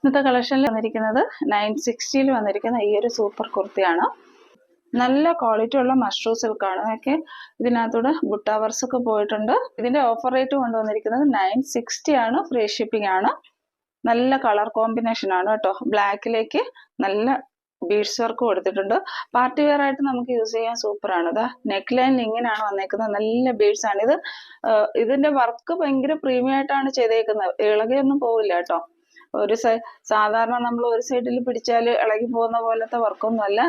ഇന്നത്തെ കളക്ഷനിൽ വന്നിരിക്കുന്നത് 960 വന്നിരിക്കുന്ന ഈ ഒരു സൂപ്പർ കുർത്തിയാണ്. നല്ല ക്വാളിറ്റി ഉള്ള മഷ്റൂം സിൽക്കാണ്. അതൊക്കെ ഇതിനകത്തൂടെ ബുട്ട വർക്സ് ഒക്കെ പോയിട്ടുണ്ട്. ഇതിന്റെ ഓഫർ റേറ്റ് കൊണ്ടുവന്നിരിക്കുന്നത് 960 ആണ്. ഫ്രീ ഷിപ്പിംഗ് ആണ്. നല്ല കളർ കോമ്പിനേഷൻ ആണ് കേട്ടോ. ബ്ലാക്കിലേക്ക് നല്ല ബീഡ്സ് വർക്ക് കൊടുത്തിട്ടുണ്ട്. പാർട്ടി വെയർ ആയിട്ട് നമുക്ക് യൂസ് ചെയ്യാൻ സൂപ്പർ ആണ്. ഇതാ നെക്ക് ലൈനിൽ ഇങ്ങനെയാണ് വന്നേക്കുന്നത്. നല്ല ബീഡ്സ് ആണ് ഇത്. ഇതിന്റെ വർക്ക് ഭയങ്കര പ്രീമിയം ആയിട്ടാണ് ചെയ്തേക്കുന്നത്. ഇളകിയൊന്നും പോവില്ല കേട്ടോ. സാധാരണ നമ്മൾ ഒരു സൈഡിൽ പിടിച്ചാൽ ഇളകി പോകുന്ന പോലത്തെ വർക്കൊന്നും അല്ല.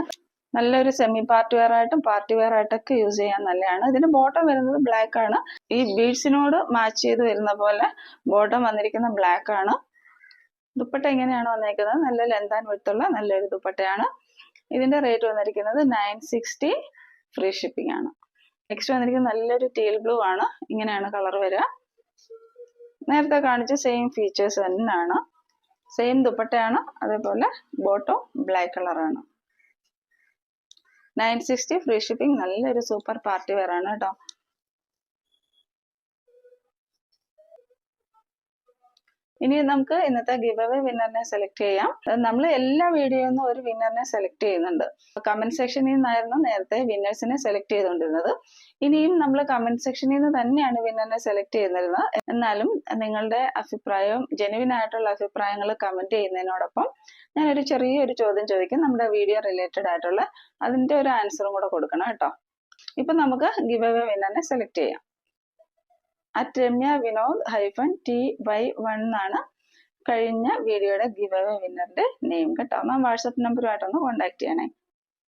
നല്ലൊരു സെമി പാർട്ടി വെയർ ആയിട്ടും പാർട്ടി വെയർ ആയിട്ടൊക്കെ യൂസ് ചെയ്യാൻ നല്ലതാണ്. ഇതിന് ബോട്ടം വരുന്നത് ബ്ലാക്ക് ആണ്. ഈ ബീഡ്സിനോട് മാച്ച് ചെയ്ത് വരുന്ന പോലെ ബോട്ടം വന്നിരിക്കുന്ന ബ്ലാക്ക് ആണ്. ദുപ്പട്ട ഇങ്ങനെയാണ് വന്നിരിക്കുന്നത്. നല്ല ലെന്ത് ആൻഡ് വിഡ്ത്ത് ഉള്ള നല്ലൊരു ദുപ്പട്ടയാണ്. ഇതിന്റെ റേറ്റ് വന്നിരിക്കുന്നത് 960. ഫ്രീ ഷിപ്പിംഗ് ആണ്. നെക്സ്റ്റ് വന്നിരിക്കുന്നത് നല്ലൊരു ടീൽ ബ്ലൂ ആണ്. ഇങ്ങനെയാണ് കളർ വരിക. നേരത്തെ കാണിച്ച സെയിം ഫീച്ചേഴ്സ് തന്നെയാണ്. സെയിം ദുപ്പട്ടയാണ്. അതേപോലെ ബോട്ടം ബ്ലാക്ക് കളറാണ്. 960 ഫ്രീ ഷിപ്പിംഗ്. നല്ലൊരു സൂപ്പർ പാർട്ടി വെയർ ആണ് കേട്ടോ. ഇനി നമുക്ക് ഇന്നത്തെ ഗിവ് അവേ വിന്നറിനെ സെലക്ട് ചെയ്യാം. നമ്മൾ എല്ലാ വീഡിയോയിലും ഒരു വിന്നറിനെ സെലക്ട് ചെയ്യുന്നുണ്ട്. കമന്റ് സെക്ഷനിൽ നിന്നായിരുന്നു നേരത്തെ വിന്നേഴ്സിനെ സെലക്ട് ചെയ്തുകൊണ്ടിരുന്നത്. ഇനിയും നമ്മൾ കമന്റ് സെക്ഷനിൽ നിന്ന് തന്നെയാണ് വിന്നറിനെ സെലക്ട് ചെയ്യുന്നിരുന്നത്. എന്നാലും നിങ്ങളുടെ അഭിപ്രായവും ജെനുവിൻ ആയിട്ടുള്ള അഭിപ്രായങ്ങൾ കമന്റ് ചെയ്യുന്നതിനോടൊപ്പം ഞാനൊരു ചെറിയൊരു ചോദ്യം ചോദിക്കും. നമ്മുടെ വീഡിയോ റിലേറ്റഡ് ആയിട്ടുള്ള അതിന്റെ ഒരു ആൻസറും കൂടെ കൊടുക്കണം കേട്ടോ. ഇപ്പൊ നമുക്ക് ഗിവ് അവേ വിന്നറിനെ സെലക്ട് ചെയ്യാം. @രമ്യ വിനോദ് -TY1 എന്നാണ് കഴിഞ്ഞ വീഡിയോയുടെ ഗിവ് അവേ വിന്നറിന്റെ നെയിം കേട്ടോ. മാം വാട്സപ്പ് നമ്പറുമായിട്ടൊന്ന് കോണ്ടാക്ട് ചെയ്യണേ.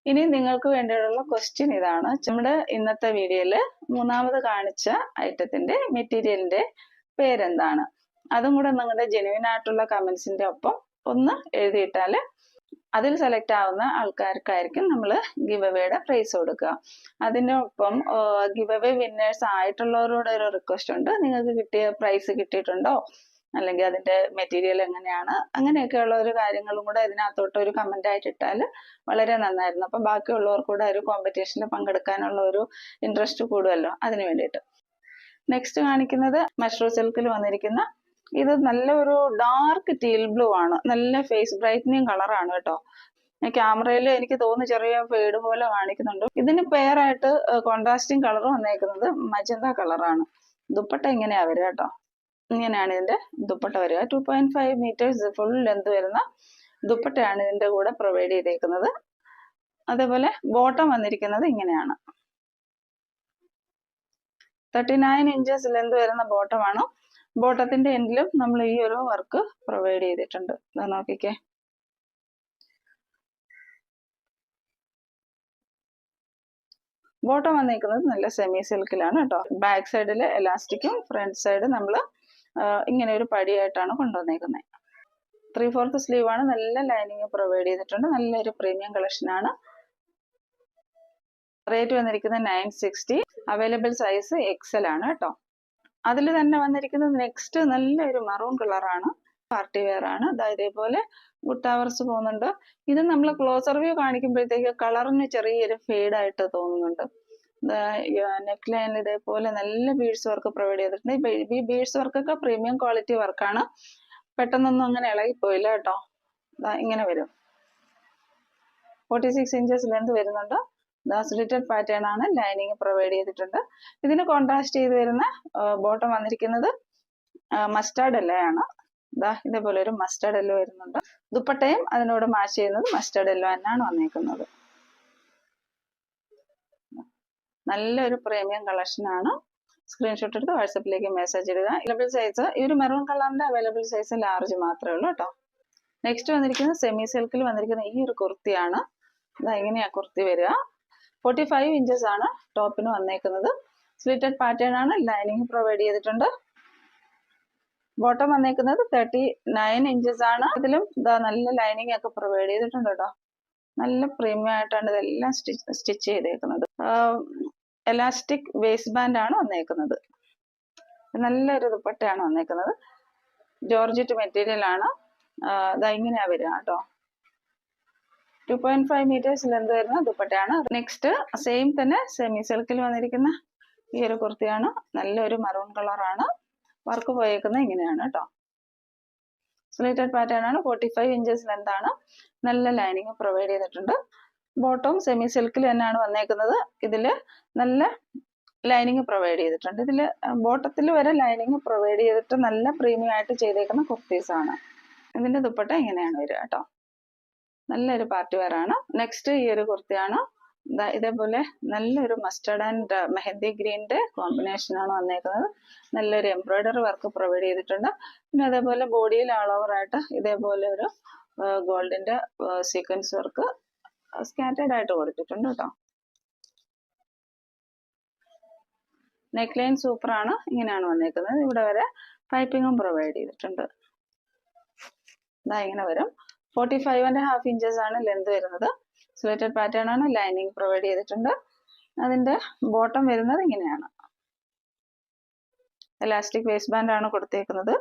ഇനി നിങ്ങൾക്ക് വേണ്ടിയുള്ള ക്വസ്റ്റ്യൻ ഇതാണ്. നമ്മുടെ ഇന്നത്തെ വീഡിയോയിൽ മൂന്നാമത് കാണിച്ച ഐറ്റത്തിന്റെ മെറ്റീരിയലിന്റെ പേരെന്താണ്? അതും കൂടെ നിങ്ങളുടെ ജെനുവിൻ ആയിട്ടുള്ള കമന്റ്സിന്റെ ഒപ്പം ഒന്ന് എഴുതിയിട്ടാൽ അതിൽ സെലക്ട് ആവുന്ന ആൾക്കാർക്കായിരിക്കും നമ്മൾ ഗിവ് അവേയുടെ പ്രൈസ് കൊടുക്കുക. അതിനൊപ്പം ഗിവ് അവേ വിന്നേഴ്സ് ആയിട്ടുള്ളവരോട് ഒരു റിക്വസ്റ്റ് ഉണ്ട്. നിങ്ങൾക്ക് കിട്ടിയ പ്രൈസ് കിട്ടിയിട്ടുണ്ടോ, അല്ലെങ്കിൽ അതിന്റെ മെറ്റീരിയൽ എങ്ങനെയാണ്, അങ്ങനെയൊക്കെയുള്ള ഒരു കാര്യങ്ങളും കൂടെ ഇതിനകത്തോട്ട് ഒരു കമന്റ് ആയിട്ട് ഇട്ടാൽ വളരെ നന്നായിരുന്നു. അപ്പൊ ബാക്കിയുള്ളവർ കൂടെ ഒരു കോമ്പറ്റീഷനിൽ പങ്കെടുക്കാനുള്ള ഒരു ഇൻട്രസ്റ്റ് കൂടുമല്ലോ, അതിന് വേണ്ടിയിട്ട്. നെക്സ്റ്റ് കാണിക്കുന്നത് മഷ്റൂം സിൽക്കിൽ വന്നിരിക്കുന്ന ഇത് നല്ലൊരു ഡാർക്ക് ടീൽ ബ്ലൂ ആണ്. നല്ല ഫേസ് ബ്രൈറ്റനിങ് കളറാണ് കേട്ടോ. ക്യാമറയിൽ എനിക്ക് തോന്നുന്നു ചെറിയ ഫെയ്ഡ് പോലെ കാണിക്കുന്നുണ്ട്. ഇതിന് പെയറായിട്ട് കോൺട്രാസ്റ്റിംഗ് കളർ വന്നേക്കുന്നത് മജന്ത കളറാണ്. ദുപ്പട്ട ഇങ്ങനെയാ വരിക കേട്ടോ. ഇങ്ങനെയാണ് ഇതിന്റെ ദുപ്പട്ട വരിക. 2.5 മീറ്റേഴ്സ് ഫുൾ ലെന്ത് വരുന്ന ദുപ്പട്ടയാണ് ഇതിന്റെ കൂടെ പ്രൊവൈഡ് ചെയ്തേക്കുന്നത്. അതേപോലെ ബോട്ടം വന്നിരിക്കുന്നത് ഇങ്ങനെയാണ്. 39 ഇഞ്ചസ് ലെന്ത് വരുന്ന ബോട്ടമാണ്. ബോട്ടത്തിന്റെ എൻഡിലും നമ്മൾ ഈ ഒരു വർക്ക് പ്രൊവൈഡ് ചെയ്തിട്ടുണ്ട്. ഇതാ നോക്കിക്കേ. ബോട്ടം വന്നിരിക്കുന്നത് നല്ല സെമി സിൽക്കിലാണ് കേട്ടോ. ബാക്ക് സൈഡില് എലാസ്റ്റിക്കും ഫ്രണ്ട് സൈഡ് നമ്മൾ ഇങ്ങനെ ഒരു പടിയായിട്ടാണ് കൊണ്ടുവന്നേക്കുന്നത്. 3/4 സ്ലീവ് ആണ്. നല്ല ലൈനിങ് പ്രൊവൈഡ് ചെയ്തിട്ടുണ്ട്. നല്ലൊരു പ്രീമിയം കളക്ഷൻ ആണ്. റേറ്റ് വന്നിരിക്കുന്നത് 960. അവൈലബിൾ സൈസ് XL ആണ് കേട്ടോ. അതിൽ തന്നെ വന്നിരിക്കുന്നത് നെക്സ്റ്റ് നല്ലൊരു മറൂൺ കളറാണ്. പാർട്ടി വെയർ ആണ്. ഇതേപോലെ ബുട്ടാവർസ് പോകുന്നുണ്ട്. ഇത് നമ്മൾ ക്ലോസർ വ്യൂ കാണിക്കുമ്പോഴത്തേക്ക് കളറിന് ചെറിയൊരു ഫെയ്ഡ് ആയിട്ട് തോന്നുന്നുണ്ട്. നെക്ക് ലൈനിൽ ഇതേപോലെ നല്ല ബീഡ്സ് വർക്ക് പ്രൊവൈഡ് ചെയ്തിട്ടുണ്ട്. ഈ ബീഡ്സ് വർക്കൊക്കെ പ്രീമിയം ക്വാളിറ്റി വർക്കാണ്. പെട്ടെന്നൊന്നും അങ്ങനെ ഇളകിപ്പോയില്ല കേട്ടോ. ഇങ്ങനെ വരും. 46 ഇഞ്ചസ് ലെന്ത് വരുന്നുണ്ട്. സ്ലിറ്റഡ് പാറ്റേൺ ആണ്. ലൈനിങ് പ്രൊവൈഡ് ചെയ്തിട്ടുണ്ട്. ഇതിന് കോൺട്രാസ്റ്റ് ചെയ്ത് വരുന്ന ബോട്ടം വന്നിരിക്കുന്നത് മസ്റ്റാർഡ് യെല്ലോ ആണ്. ഇതേപോലെ ഒരു മസ്റ്റാർഡ് യെല്ലോ വരുന്നുണ്ട്. ദുപ്പട്ടയും അതിനോട് മാച്ച് ചെയ്യുന്നത് മസ്റ്റാർഡ് യെല്ലോ തന്നെയാണ് വന്നിരിക്കുന്നത്. നല്ലൊരു പ്രീമിയം കളക്ഷൻ ആണ്. സ്ക്രീൻഷോട്ട് എടുത്ത് വാട്സപ്പിലേക്ക് മെസ്സേജ് ഇടുക. അവൈലബിൾ സൈസ് ഈ ഒരു മെറൂൺ കളറിന്റെ അവൈലബിൾ സൈസ് ലാർജ് മാത്രമേ ഉള്ളൂ കേട്ടോ. നെക്സ്റ്റ് വന്നിരിക്കുന്നത് സെമി സിൽക്കിൽ വന്നിരിക്കുന്ന ഈ ഒരു കുർത്തിയാണ്. ഇങ്ങനെയാ കുർത്തി വരിക. 45 ഇഞ്ചസ് ആണ് ടോപ്പിന് വന്നേക്കുന്നത്. സ്ലിറ്റഡ് പാറ്റേൺ ആണ്. ലൈനിങ് പ്രൊവൈഡ് ചെയ്തിട്ടുണ്ട്. ബോട്ടം വന്നേക്കുന്നത് 39 ഇഞ്ചസ് ആണ്. ഇതിലും നല്ല ലൈനിങ് ഒക്കെ പ്രൊവൈഡ് ചെയ്തിട്ടുണ്ട് കേട്ടോ. നല്ല പ്രീമിയം ആയിട്ടാണ് ഇതെല്ലാം സ്റ്റിച്ച് ചെയ്തേക്കുന്നത്. എലാസ്റ്റിക് വേസ്റ്റ് ബാൻഡ് ആണ് വന്നേക്കുന്നത്. നല്ലൊരു ദുപ്പട്ടയാണ് വന്നേക്കുന്നത്. ജോർജറ്റ് മെറ്റീരിയൽ ആണ്. ഇങ്ങനെയാ വരിക കേട്ടോ. 2.5 മീറ്റേഴ്സ് ലെന്ത് വരുന്ന ദുപ്പട്ടയാണ്. നെക്സ്റ്റ് സെയിം തന്നെ സെമി സിൽക്കിൽ വന്നിരിക്കുന്ന ഈ ഒരു കുർത്തിയാണ്. നല്ലൊരു മറൂൺ കളറാണ്. വർക്ക് പോയേക്കുന്നത് ഇങ്ങനെയാണ് കേട്ടോ. സ്ലിറ്റഡ് പാറ്റേൺ ആണ്. 45 ഇഞ്ചസ് ലെന്ത് ആണ്. നല്ല ലൈനിങ് പ്രൊവൈഡ് ചെയ്തിട്ടുണ്ട്. ബോട്ടം സെമി സിൽക്കിൽ തന്നെയാണ് വന്നേക്കുന്നത്. ഇതില് നല്ല ലൈനിങ് പ്രൊവൈഡ് ചെയ്തിട്ടുണ്ട്. ഇതില് ബോട്ടത്തിൽ വരെ ലൈനിങ് പ്രൊവൈഡ് ചെയ്തിട്ട് നല്ല പ്രീമിയം ആയിട്ട് ചെയ്തേക്കുന്ന കുർത്തീസ് ആണ്. ഇതിന്റെ ദുപ്പട്ട ഇങ്ങനെയാണ് വരിക കേട്ടോ. നല്ലൊരു പാർട്ടി വെയർ ആണ്. നെക്സ്റ്റ് ഈ ഒരു കുർത്തിയാണ്. ഇതേപോലെ നല്ലൊരു മസ്റ്റർഡ് ആൻഡ് മെഹന്തി ഗ്രീനിന്റെ കോമ്പിനേഷൻ ആണ് വന്നേക്കുന്നത്. നല്ലൊരു എംബ്രോയിഡറി വർക്ക് പ്രൊവൈഡ് ചെയ്തിട്ടുണ്ട്. പിന്നെ അതേപോലെ ബോഡിയിൽ ഓൾ ഓവർ ആയിട്ട് ഇതേപോലെ ഒരു ഗോൾഡിന്റെ സീക്വൻസ് വർക്ക് സ്കാറ്റേർഡ് ആയിട്ട് കൊടുത്തിട്ടുണ്ട് കേട്ടോ. നെക്ക് ലൈൻ സൂപ്പർ ആണ്. ഇങ്ങനെയാണ് വന്നേക്കുന്നത്. ഇവിടെ വരെ പൈപ്പിങ്ങും പ്രൊവൈഡ് ചെയ്തിട്ടുണ്ട്. ഇങ്ങനെ വരും. 45.5 ഇഞ്ചസ് ആണ് ലെന്ത് വരുന്നത്. സ്ലിറ്റഡ് പാറ്റേൺ ആണ്. ലൈനിങ് പ്രൊവൈഡ് ചെയ്തിട്ടുണ്ട്. അതിന്റെ ബോട്ടം വരുന്നത് ഇങ്ങനെയാണ്. എലാസ്റ്റിക് വേസ്റ്റ് ബാൻഡ് ആണ് കൊടുത്തേക്കുന്നത്.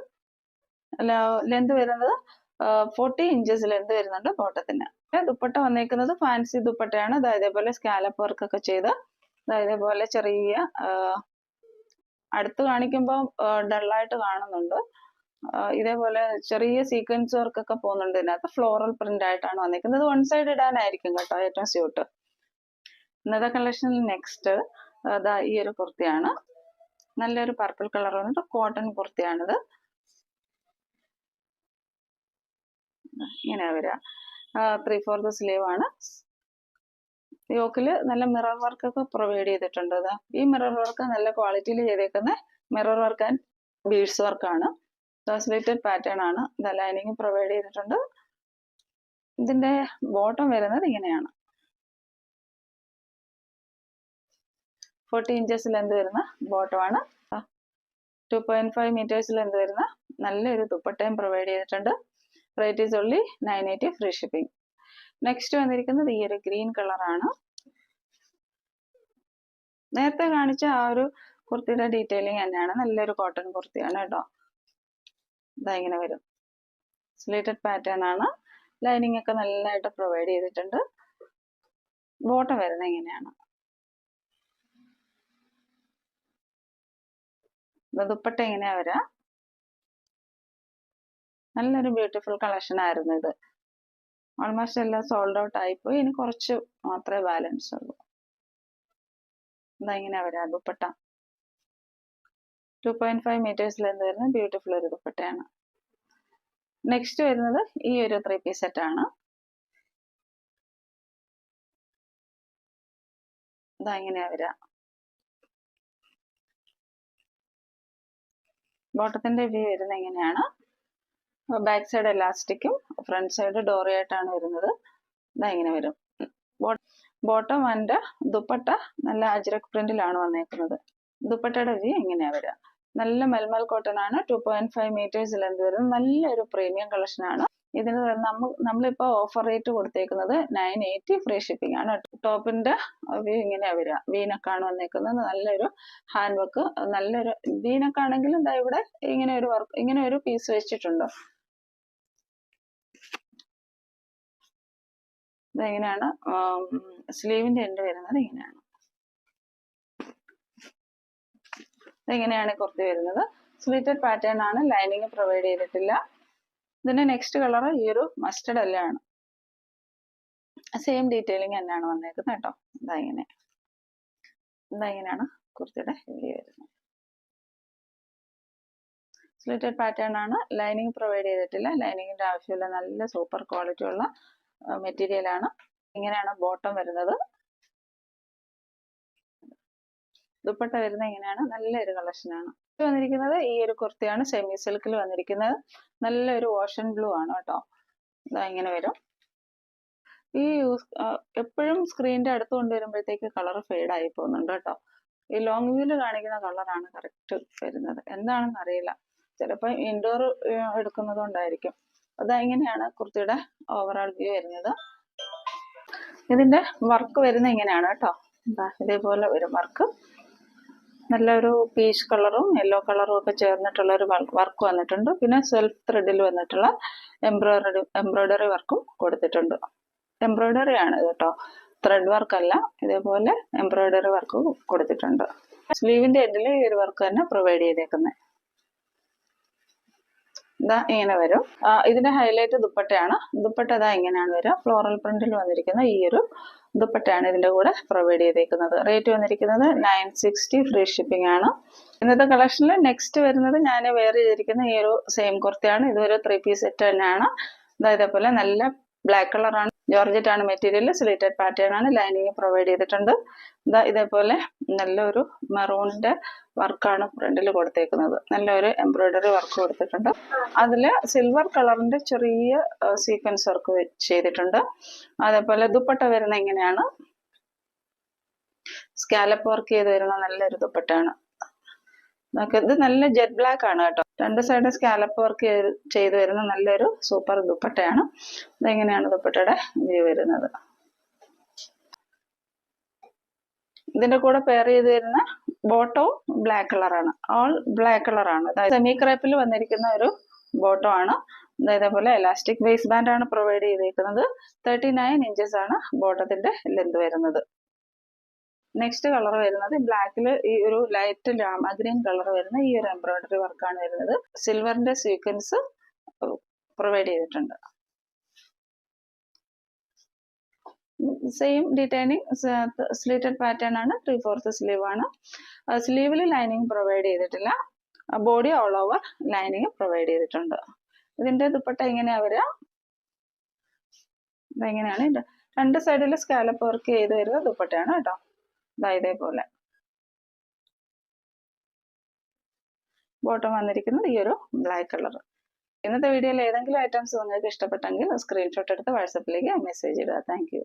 ലെന്ത് വരുന്നത് 40 ഇഞ്ചസ് ലെന്ത് വരുന്നുണ്ട് ബോട്ടത്തിന്. ദുപ്പട്ട വന്നേക്കുന്നത് ഫാൻസി ദുപ്പട്ടയാണ്. ഇതേപോലെ സ്കാലപ്പ് വർക്ക് ഒക്കെ ചെയ്ത് ഇതേപോലെ ചെറിയ അടുത്ത് കാണിക്കുമ്പോൾ ഡള്ളായിട്ട് കാണുന്നുണ്ട്. ഇതേപോലെ ചെറിയ സീക്വൻസ് വർക്ക് ഒക്കെ പോകുന്നുണ്ട്. ഇതിനകത്ത് ഫ്ലോറൽ പ്രിന്റ് ആയിട്ടാണ് വന്നിരിക്കുന്നത്. വൺ സൈഡ് ഇടാനായിരിക്കും കേട്ടോ ഏറ്റവും സ്യൂട്ട്. ഇന്നത്തെ കളക്ഷനിൽ നെക്സ്റ്റ് ഈ ഒരു കുർത്തിയാണ്. നല്ലൊരു പർപ്പിൾ കളർ വന്നിട്ട് കോട്ടൺ കുർത്തിയാണിത്. ഇങ്ങനെ വരിക. 3/4 സ്ലീവ് ആണ്. യോക്കില് നല്ല മിറർ വർക്ക് ഒക്കെ പ്രൊവൈഡ് ചെയ്തിട്ടുണ്ട്. ഈ മിറർ വർക്ക് നല്ല ക്വാളിറ്റിയിൽ ചെയ്തേക്കുന്ന മിറർ വർക്ക് ആൻഡ് ബീഡ്സ് വർക്കാണ്. സ്ലിറ്റഡ് പാറ്റേൺ ആണ്. ലൈനിങ് പ്രൊവൈഡ് ചെയ്തിട്ടുണ്ട്. ഇതിന്റെ ബോട്ടം വരുന്നത് ഇങ്ങനെയാണ്. 40 ഇഞ്ചസ് ലെന്ത് വരുന്ന ബോട്ടമാണ്. 2.5 മീറ്റേഴ്സ് ലെന്ത് വരുന്ന നല്ലൊരു ദുപ്പട്ടയും പ്രൊവൈഡ് ചെയ്തിട്ടുണ്ട്. Rate is only 980 free shipping. Next വന്നിരിക്കുന്നത് ഈ ഒരു ഗ്രീൻ കളറാണ്. നേരത്തെ കാണിച്ച ആ ഒരു കുർത്തിയുടെ ഡീറ്റെയിലിംഗ് തന്നെയാണ്. നല്ലൊരു കോട്ടൺ കുർത്തിയാണ് കേട്ടോ. ഇങ്ങനെ വരും. സ്ലിറ്റഡ് പാറ്റേൺ ആണ്. ലൈനിങ് ഒക്കെ നല്ലതായിട്ട് പ്രൊവൈഡ് ചെയ്തിട്ടുണ്ട്. ബോട്ടം വരുന്നത് ഇങ്ങനെയാണ്. ദുപ്പട്ട ഇങ്ങനെയാ വരാ. നല്ലൊരു ബ്യൂട്ടിഫുൾ കളക്ഷൻ ആയിരുന്നു ഇത്. ഓൾമോസ്റ്റ് എല്ലാം സോൾഡ് ഔട്ട് ആയിപ്പോയി. ഇനി കുറച്ച് മാത്രമേ ബാലൻസ് ഉള്ളൂ. ഇങ്ങനെയാ വരാ ദുപ്പട്ട. 2.5 മീറ്റേഴ്സ് ലെന്ത് വരുന്ന ബ്യൂട്ടിഫുൾ ഒരു ദുപ്പട്ടയാണ്. നെക്സ്റ്റ് വരുന്നത് ഈ ഒരു 3 പീസ് സെറ്റ് ആണ്. ഇങ്ങനെയാ വരാ. ബോട്ടത്തിന്റെ വ്യൂ വരുന്നത് എങ്ങനെയാണ്. ബാക്ക് സൈഡ് എലാസ്റ്റിക്കും ഫ്രണ്ട് സൈഡ് ഡോറി ആയിട്ടാണ് വരുന്നത്. ഇങ്ങനെ വരും. ബോട്ടം ആൻഡ് ദുപ്പട്ട നല്ല അജ്രക് പ്രിന്റിലാണ് വന്നേക്കുന്നത്. ദുപ്പട്ടയുടെ വ്യൂ ഇങ്ങനെയാ വരിക. നല്ല മൽമൽ കോട്ടൺ ആണ്. 2.5 മീറ്റേഴ്സ് ലെന്ത് വരുന്നത്. നല്ലൊരു പ്രീമിയം കളക്ഷൻ ആണ്. ഇതിന് നമ്മളിപ്പോ ഓഫർ റേറ്റ് കൊടുത്തേക്കുന്നത് 980 ഫ്രീ ഷിപ്പിംഗ് ആണ്. ടോപ്പിന്റെ വ്യൂ ഇങ്ങനെയാ വരിക. വീനക്കാണ് വന്നേക്കുന്നത്. നല്ലൊരു ഹാൻഡ് വർക്ക്. നല്ലൊരു വീനക്കാണെങ്കിലും ഇവിടെ ഇങ്ങനെ ഒരു വർക്ക്, ഇങ്ങനെ ഒരു പീസ് വെച്ചിട്ടുണ്ട്. ഇതെങ്ങനെയാണ് സ്ലീവിന്റെ എൻഡ് വരുന്നത്. ഇങ്ങനെയാണ്. ഇതെങ്ങനെയാണ് കുർത്തി വരുന്നത്. സ്ലിറ്റഡ് പാറ്റേൺ ആണ്. ലൈനിങ് പ്രൊവൈഡ് ചെയ്തിട്ടില്ല. ഇതിന്റെ നെക്സ്റ്റ് കളർ ഈ ഒരു മസ്റ്റർഡ് അല്ലാണ്. സെയിം ഡീറ്റെയിലിംഗ് തന്നെയാണ് വന്നേക്കുന്നത് കേട്ടോ. ഇതെങ്ങനെയാണ് കുർത്തിയുടെ വ്യൂ വരുന്നത്. സ്ലിറ്റഡ് പാറ്റേൺ ആണ്. ലൈനിങ് പ്രൊവൈഡ് ചെയ്തിട്ടില്ല. ലൈനിങ്ങിന്റെ ആവശ്യമില്ല. നല്ല സൂപ്പർ ക്വാളിറ്റി ഉള്ള മെറ്റീരിയൽ ആണ്. ഇങ്ങനെയാണ് ബോട്ടം വരുന്നത്. ദുപ്പട്ട വരുന്നത് ഇങ്ങനെയാണ്. നല്ലൊരു കളക്ഷൻ ആണ്. വന്നിരിക്കുന്നത് ഈ ഒരു കുർത്തിയാണ്. സെമി സിൽക്കിൽ വന്നിരിക്കുന്നത്. നല്ലൊരു ഓഷൻ ബ്ലൂ ആണ് കേട്ടോ. ഇങ്ങനെ വരും. ഈ എപ്പോഴും സ്ക്രീനിന്റെ അടുത്ത് കൊണ്ടുവരുമ്പോഴത്തേക്ക് കളർ ഫെയ്ഡ് ആയി പോകുന്നുണ്ട് കേട്ടോ. ഈ ലോങ് വ്യൂല് കാണിക്കുന്ന കളറാണ് കറക്റ്റ് വരുന്നത്. എന്താണെന്ന് അറിയില്ല. ചിലപ്പോൾ ഇൻഡോർ എടുക്കുന്നത് കൊണ്ടായിരിക്കും. ഇങ്ങനെയാണ് കുർത്തിയുടെ ഓവറോൾ വ്യൂ വരുന്നത്. ഇതിന്റെ വർക്ക് വരുന്നത് ഇങ്ങനെയാണ് കേട്ടോ. ഇതേപോലെ വരും വർക്ക്. നല്ലൊരു പീച്ച് കളറും യെല്ലോ കളറും ഒക്കെ ചേർന്നിട്ടുള്ള ഒരു വർക്ക് വന്നിട്ടുണ്ട്. പിന്നെ സെൽഫ് ത്രെഡിൽ വന്നിട്ടുള്ള എംബ്രോയിഡറി വർക്കും കൊടുത്തിട്ടുണ്ട്. എംബ്രോയിഡറി ആണ് ഇത് കേട്ടോ. ത്രെഡ് വർക്ക് അല്ല. ഇതേപോലെ എംബ്രോയിഡറി വർക്ക് കൊടുത്തിട്ടുണ്ട്. സ്ലീവിന്റെ എൻഡിൽ ഈ ഒരു വർക്ക് തന്നെ പ്രൊവൈഡ് ചെയ്തേക്കുന്നത്. ഇതാ ഇങ്ങനെ വരും. ഇതിന്റെ ഹൈലൈറ്റ് ദുപ്പട്ടയാണ്. ദുപ്പട്ട ഇതാ ഇങ്ങനെയാണ് വരിക. ഫ്ലോറൽ പ്രിന്റിൽ വന്നിരിക്കുന്ന ഈ ഒരു ദുപ്പട്ടയാണ് ഇതിന്റെ കൂടെ പ്രൊവൈഡ് ചെയ്തേക്കുന്നത്. റേറ്റ് വന്നിരിക്കുന്നത് 960, ഫ്രീ ഷിപ്പിംഗ് ആണ്. ഇന്നത്തെ കളക്ഷനിൽ നെക്സ്റ്റ് വരുന്നത് ഞാൻ വെയർ ചെയ്തിരിക്കുന്ന ഈ ഒരു സെയിം കുർത്തയാണ്. ഇതൊരു 3 പീസ് സെറ്റ് തന്നെയാണ്. ഇതേപോലെ നല്ല ബ്ലാക്ക് കളറാണ്, ജോർജറ്റ് ആണ് മെറ്റീരിയൽ, സ്ലീറ്റഡ് പാറ്റേൺ ആണ്, ലൈനിങ് പ്രൊവൈഡ് ചെയ്തിട്ടുണ്ട്. ഇതേപോലെ നല്ലൊരു മെറൂണിന്റെ വർക്കാണ് ഫ്രണ്ടിൽ കൊടുത്തേക്കുന്നത്. നല്ലൊരു എംബ്രോയിഡറി വർക്ക് കൊടുത്തിട്ടുണ്ട്. അതില് സിൽവർ കളറിന്റെ ചെറിയ സീക്വൻസ് വർക്ക് ചെയ്തിട്ടുണ്ട്. അതേപോലെ ദുപ്പട്ട വരുന്ന എങ്ങനെയാണ്, സ്കാലപ്പ് വർക്ക് ചെയ്ത് വരുന്ന നല്ലൊരു ദുപ്പട്ടയാണ്. ഇത് നല്ല ജെറ്റ് ബ്ലാക്ക് ആണ് കേട്ടോ. 2 സൈഡ് സ്കാലപ്പ് വർക്ക് ചെയ്ത് വരുന്ന നല്ലൊരു സൂപ്പർ ദുപ്പട്ടയാണ്. ഇതെങ്ങനെയാണ് ദുപ്പട്ടയുടെ വ്യൂ വരുന്നത്. ഇതിന്റെ കൂടെ പെയർ ചെയ്ത് വരുന്ന ബോട്ടവും ബ്ലാക്ക് കളറാണ്. ഓൾ ബ്ലാക്ക് കളറാണ്. സെമി ക്രേപ്പിൽ വന്നിരിക്കുന്ന ഒരു ബോട്ടം ആണ്. ഇതേപോലെ എലാസ്റ്റിക് വേസ്റ്റ് ബാൻഡ് ആണ് പ്രൊവൈഡ് ചെയ്തിരിക്കുന്നത്. 39 ഇഞ്ചസ് ആണ് ബോട്ടത്തിന്റെ ലെന്ത് വരുന്നത്. നെക്സ്റ്റ് കളർ വരുന്നത് ബ്ലാക്കിൽ ഈ ഒരു ലൈറ്റ് ലാമ ഗ്രീൻ കളർ വരുന്ന ഈ ഒരു എംബ്രോയിഡറി വർക്കാണ് വരുന്നത്. സിൽവറിന്റെ സീക്വൻസ് പ്രൊവൈഡ് ചെയ്തിട്ടുണ്ട്. സെയിം ഡിറ്റൈനിങ് സ്ലീറ്റഡ് പാറ്റേൺ ആണ്. 3/4 സ്ലീവ് ആണ്. സ്ലീവിൽ ലൈനിങ് പ്രൊവൈഡ് ചെയ്തിട്ടില്ല. Body all over lining provide ചെയ്തിട്ടുണ്ട്. ഇതിന്റെ ദുപ്പട്ട എങ്ങനെയാ വരിക, ഇതെങ്ങനെയാണ് 2 സൈഡിൽ സ്കാലപ്പ് വർക്ക് ചെയ്ത് വരുന്ന ദുപ്പട്ടയാണ് കേട്ടോ. ഇതേപോലെ ബോട്ടം വന്നിരിക്കുന്നത് ഈ ഒരു ബ്ലാക്ക് കളർ. ഇന്നത്തെ വീഡിയോയിൽ ഏതെങ്കിലും ഐറ്റംസ് നിങ്ങൾക്ക് ഇഷ്ടപ്പെട്ടെങ്കിൽ സ്ക്രീൻഷോട്ട് എടുത്ത് വാട്സാപ്പിലേക്ക് മെസ്സേജ് ഇടുക. Thank you.